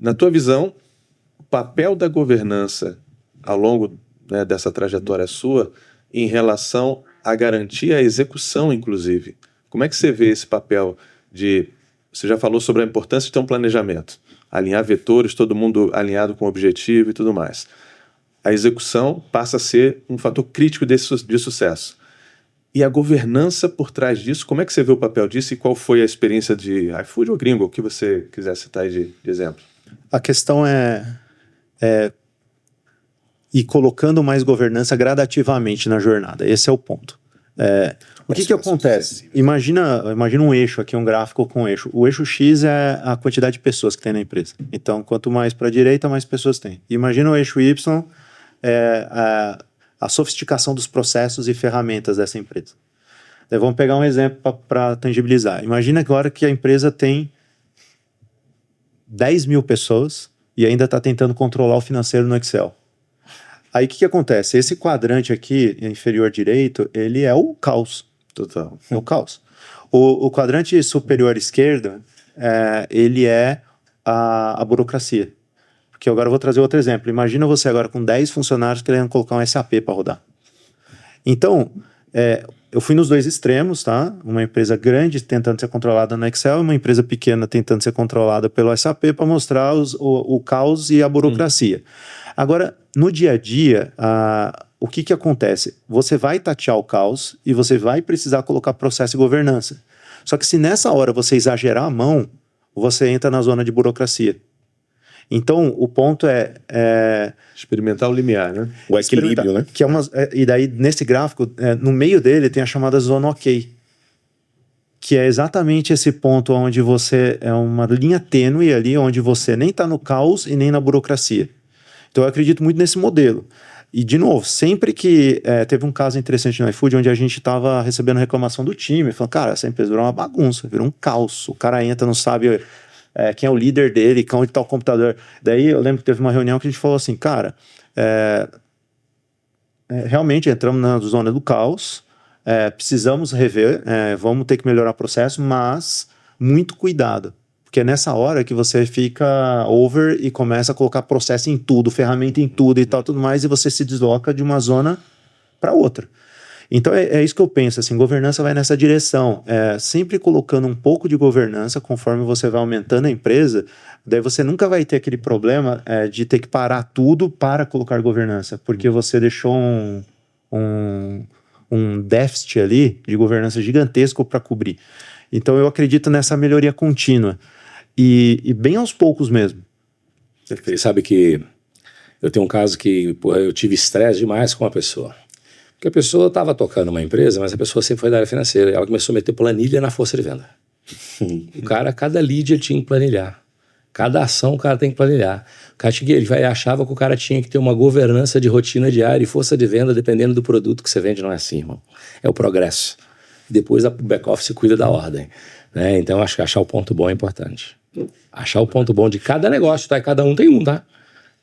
Na tua visão, o papel da governança ao longo, né, dessa trajetória sua em relação a garantir a execução, inclusive. Como é que você vê esse papel de... Você já falou sobre a importância de ter um planejamento, alinhar vetores, todo mundo alinhado com o objetivo e tudo mais. A execução passa a ser um fator crítico de sucesso. E a governança por trás disso, como é que você vê o papel disso e qual foi a experiência de iFood ou Gringo, o que você quiser citar aí de exemplo? A questão é ir colocando mais governança gradativamente na jornada. Esse é o ponto. O que acontece? Imagina um eixo aqui, um gráfico com eixo. O eixo X é a quantidade de pessoas que tem na empresa. Então, quanto mais para a direita, mais pessoas tem. Imagina o eixo Y, a sofisticação dos processos e ferramentas dessa empresa. Então, vamos pegar um exemplo para tangibilizar. Imagina agora que a empresa tem 10 mil pessoas e ainda está tentando controlar o financeiro no Excel. Aí o que acontece? Esse quadrante aqui, inferior direito, ele é o caos. Total. É o caos. O quadrante superior esquerdo, ele é a burocracia. Porque agora eu vou trazer outro exemplo. Imagina você agora com 10 funcionários querendo colocar um SAP para rodar. Então, eu fui nos dois extremos, tá? Uma empresa grande tentando ser controlada no Excel e uma empresa pequena tentando ser controlada pelo SAP para mostrar o caos e a burocracia. Agora, no dia a dia, o que acontece? Você vai tatear o caos e você vai precisar colocar processo e governança. Só que se nessa hora você exagerar a mão, você entra na zona de burocracia. Então, o ponto experimentar o limiar, né? O equilíbrio, né? Que e daí, nesse gráfico, no meio dele tem a chamada zona OK. Que é exatamente esse ponto onde você... É uma linha tênue ali, onde você nem está no caos e nem na burocracia. Então, eu acredito muito nesse modelo. E, de novo, sempre que... teve um caso interessante no iFood, onde a gente estava recebendo reclamação do time, falando, cara, essa empresa virou uma bagunça, virou um caos. O cara entra, não sabe quem é o líder dele, onde está o computador. Daí, eu lembro que teve uma reunião que a gente falou assim, cara, realmente entramos na zona do caos, precisamos rever, vamos ter que melhorar o processo, mas muito cuidado. Porque é nessa hora que você fica over e começa a colocar processo em tudo, ferramenta em tudo e tal, tudo mais, e você se desloca de uma zona para outra. Então é isso que eu penso, assim, governança vai nessa direção, sempre colocando um pouco de governança, conforme você vai aumentando a empresa, daí você nunca vai ter aquele problema de ter que parar tudo para colocar governança, porque você deixou um déficit ali de governança gigantesco para cobrir. Então eu acredito nessa melhoria contínua. E bem aos poucos mesmo. Você sabe que eu tenho um caso que eu tive estresse demais com uma pessoa. Porque a pessoa estava tocando uma empresa, mas a pessoa sempre foi da área financeira. E ela começou a meter planilha na força de venda. O cara, cada lead ele tinha que planilhar. Cada ação o cara tem que planilhar. O cara achava que o cara tinha que ter uma governança de rotina diária e força de venda dependendo do produto que você vende. Não é assim, irmão. É o progresso. Depois o back-office cuida da ordem. Né? Então, acho que achar o ponto bom é importante. Achar o ponto bom de cada negócio, tá? E cada um tem um, tá?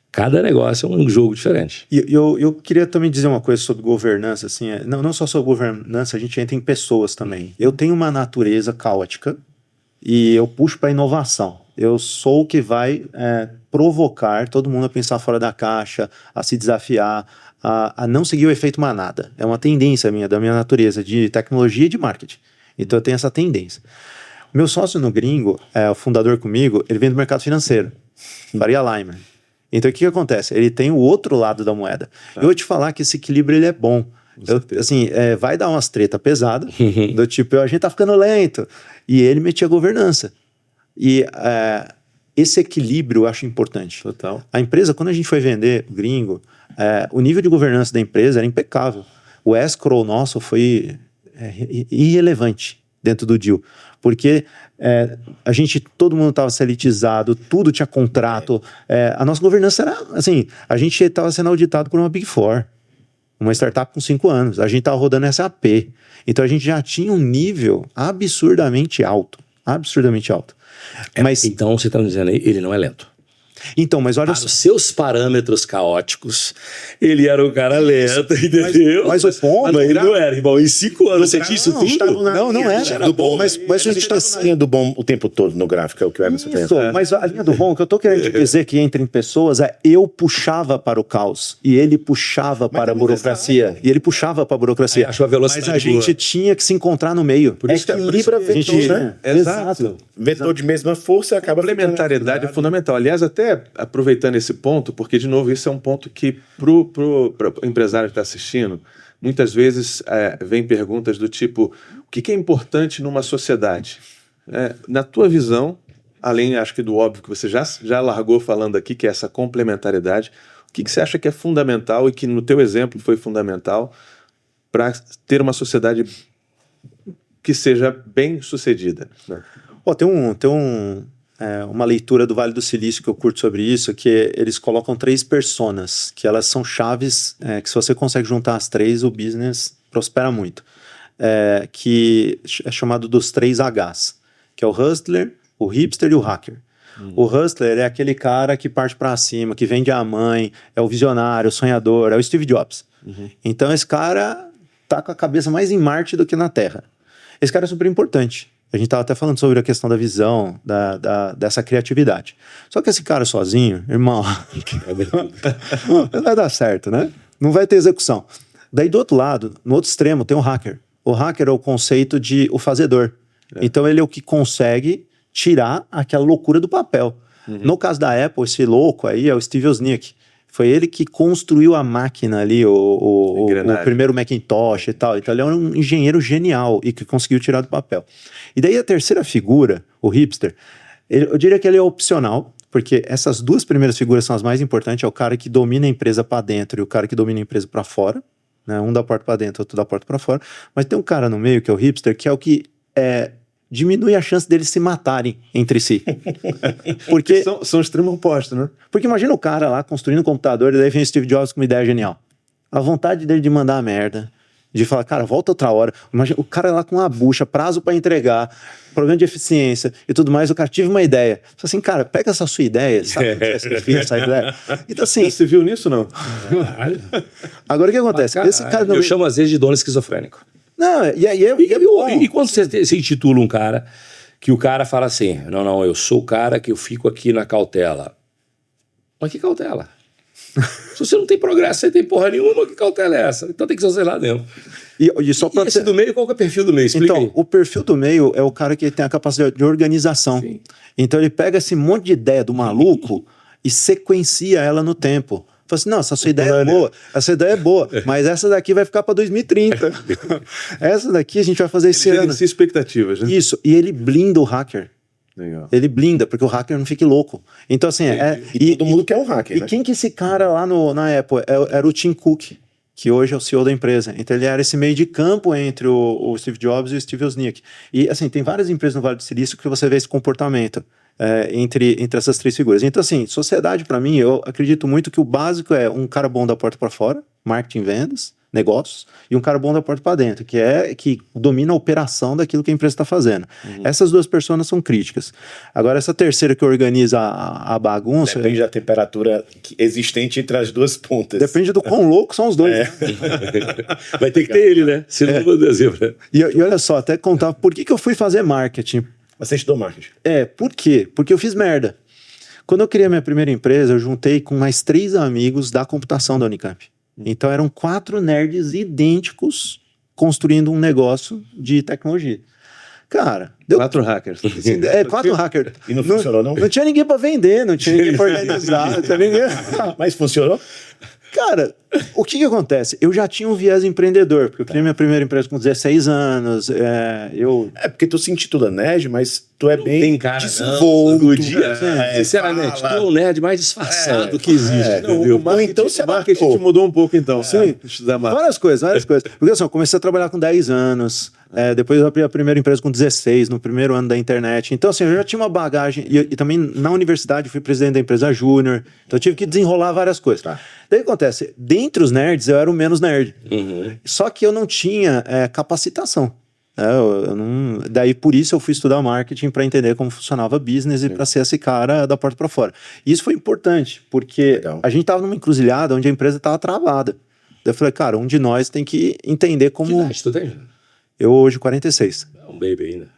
Cada negócio é um jogo diferente. E eu queria também dizer uma coisa sobre governança, assim, não só sobre governança, a gente entra em pessoas também. Eu tenho uma natureza caótica e eu puxo para inovação. Eu sou o que vai provocar todo mundo a pensar fora da caixa, a se desafiar, a não seguir o efeito manada. É uma tendência da minha natureza, de tecnologia e de marketing. Então eu tenho essa tendência. Meu sócio no Gringo, o fundador comigo, ele vem do mercado financeiro, Faria Limer. Então o que acontece? Ele tem o outro lado da moeda. Eu vou te falar que esse equilíbrio ele é bom. Vai dar umas treta pesada, do tipo, a gente tá ficando lento. E ele metia governança. E esse equilíbrio eu acho importante. Total. A empresa, quando a gente foi vender o Gringo, o nível de governança da empresa era impecável. O escrow nosso foi irrelevante dentro do deal. Porque todo mundo estava elitizado, tudo tinha contrato. A nossa governança era assim, a gente estava sendo auditado por uma Big Four, uma startup com 5 anos. A gente estava rodando SAP. Então a gente já tinha um nível absurdamente alto. Absurdamente alto. Mas, então você está dizendo aí, ele não é lento. Então, mas olha Para os seus parâmetros caóticos, ele era um cara lento, entendeu? Mas o ponto... Mas ele não era, irmão. Em 5 anos você tinha isso tudo? Não era. Do bom, Mas mas a gente tá linha do bom o tempo todo no gráfico, é o que o Emerson Isso, pensa. mas a linha do bom, o que eu tô querendo dizer que entre em pessoas é eu puxava para o caos e ele puxava para a burocracia. E ele puxava para a burocracia. Aí achou a velocidade mas a gente boa. tinha que se encontrar no meio. Por isso que equilibra a gente, vetor, né? Exato. Vetor de mesma força acaba Complementariedade é fundamental. Aliás, até aproveitando esse ponto, porque, de novo, isso é um ponto que, para o empresário que está assistindo, muitas vezes vem perguntas do tipo: o que é importante numa sociedade? Na tua visão, além, acho que do óbvio que você já largou falando aqui, que é essa complementariedade, o que você acha que é fundamental e que, no teu exemplo, foi fundamental para ter uma sociedade que seja bem sucedida? Tem uma leitura do Vale do Silício que eu curto sobre isso, que eles colocam 3 personas, que elas são chaves, que se você consegue juntar as 3, o business prospera muito. Que é chamado dos 3 Hs, que é o hustler, o hipster e o hacker. O hustler é aquele cara que parte para cima, que vende a mãe, é o visionário, o sonhador, é o Steve Jobs. Então esse cara tá com a cabeça mais em Marte do que na Terra. Esse cara é super importante. A gente estava até falando sobre a questão da visão, dessa criatividade. Só que esse cara sozinho, irmão, não vai dar certo, né? Não vai ter execução. Daí do outro lado, no outro extremo, tem o hacker. O hacker é o conceito de o fazedor. Então ele é o que consegue tirar aquela loucura do papel. No caso da Apple, esse louco aí é o Steve Wozniak. Foi ele que construiu a máquina ali, o primeiro Macintosh e tal. Então ele é um engenheiro genial e que conseguiu tirar do papel. E daí a terceira figura, o hipster, eu diria que ele é opcional, porque essas 2 primeiras figuras são as mais importantes. É o cara que domina a empresa para dentro e o cara que domina a empresa para fora. Né? Um da porta para dentro, outro da porta para fora. Mas tem um cara no meio, que é o hipster, que é o que diminui a chance deles se matarem entre si. Porque são extremos opostos, né? Porque imagina o cara lá construindo um computador e daí vem o Steve Jobs com uma ideia genial. A vontade dele de mandar a merda, de falar, cara, volta outra hora. Imagina o cara lá com uma bucha, prazo para entregar, problema de eficiência e tudo mais. O cara tive uma ideia. Fala assim, cara, pega essa sua ideia, sabe? Essa ideia. Então assim... Você viu nisso, não? Agora o que acontece? Esse cara eu chamo às vezes de dono esquizofrênico. Não, e quando você intitula um cara, que o cara fala assim, não, eu sou o cara que eu fico aqui na cautela. Mas que cautela? Se você não tem progresso, você tem porra nenhuma, que cautela é essa? Então tem que ser você lá dentro. E só pra esse do meio, qual que é o perfil do meio? Explica então, aí. O perfil do meio é o cara que tem a capacidade de organização. Sim. Então ele pega esse monte de ideia do maluco e sequencia ela no tempo. Fala assim, não, essa sua ideia é boa, essa ideia é boa, mas essa daqui vai ficar para 2030. Essa daqui a gente vai fazer esse ano. Gerencia expectativas, né? Isso, e ele blinda o hacker. Legal. Ele blinda, porque o hacker não fique louco. Então assim, E todo mundo quer um hacker, E né? quem que esse cara lá na Apple era o Tim Cook, que hoje é o CEO da empresa. Então ele era esse meio de campo entre o Steve Jobs e o Steve Wozniak. E assim, tem várias empresas no Vale do Silício que você vê esse comportamento entre essas 3 figuras. Então assim, sociedade para mim, eu acredito muito que o básico é um cara bom da porta para fora, marketing, vendas, negócios, e um cara bom da porta para dentro, que domina a operação daquilo que a empresa está fazendo. Essas 2 pessoas são críticas. Agora, essa terceira que organiza a bagunça... Depende da temperatura existente entre as 2 pontas. Depende do quão louco são os dois. Vai ter que ter ele, né? Se não, vou dizer. E olha só, até contar por que eu fui fazer marketing. Você estudou marketing? Por quê? Porque eu fiz merda. Quando eu criei minha primeira empresa, eu juntei com mais 3 amigos da computação da Unicamp. Então eram 4 nerds idênticos construindo um negócio de tecnologia. Cara, deu 4 hackers. 4 hackers. E não funcionou, não? Não tinha ninguém para vender, não tinha ninguém para organizar, não tinha ninguém. Mas funcionou? Cara, o que acontece? Eu já tinha um viés empreendedor, porque eu criei minha primeira empresa com 16 anos. Porque tu se intitula nerd, mas tu é bem tem cara desenvolto. Sinceramente, tu é o nerd mais disfarçado que existe. O marketing te mudou um pouco, então. Sim, várias coisas. Porque assim, eu comecei a trabalhar com 10 anos, depois eu abri a primeira empresa com 16, no primeiro ano da internet. Então, assim, eu já tinha uma bagagem, e também na universidade fui presidente da empresa júnior, então eu tive que desenrolar várias coisas. Daí o que acontece? Dentre os nerds, eu era o menos nerd. Só que eu não tinha capacitação. Eu não... Daí por isso eu fui estudar marketing para entender como funcionava business e para ser esse cara da porta para fora. E isso foi importante, porque Legal. a gente estava numa encruzilhada onde a empresa estava travada. Daí eu falei, cara, um de nós tem que entender Que como... idade tu tem? Eu hoje 46. É um baby ainda.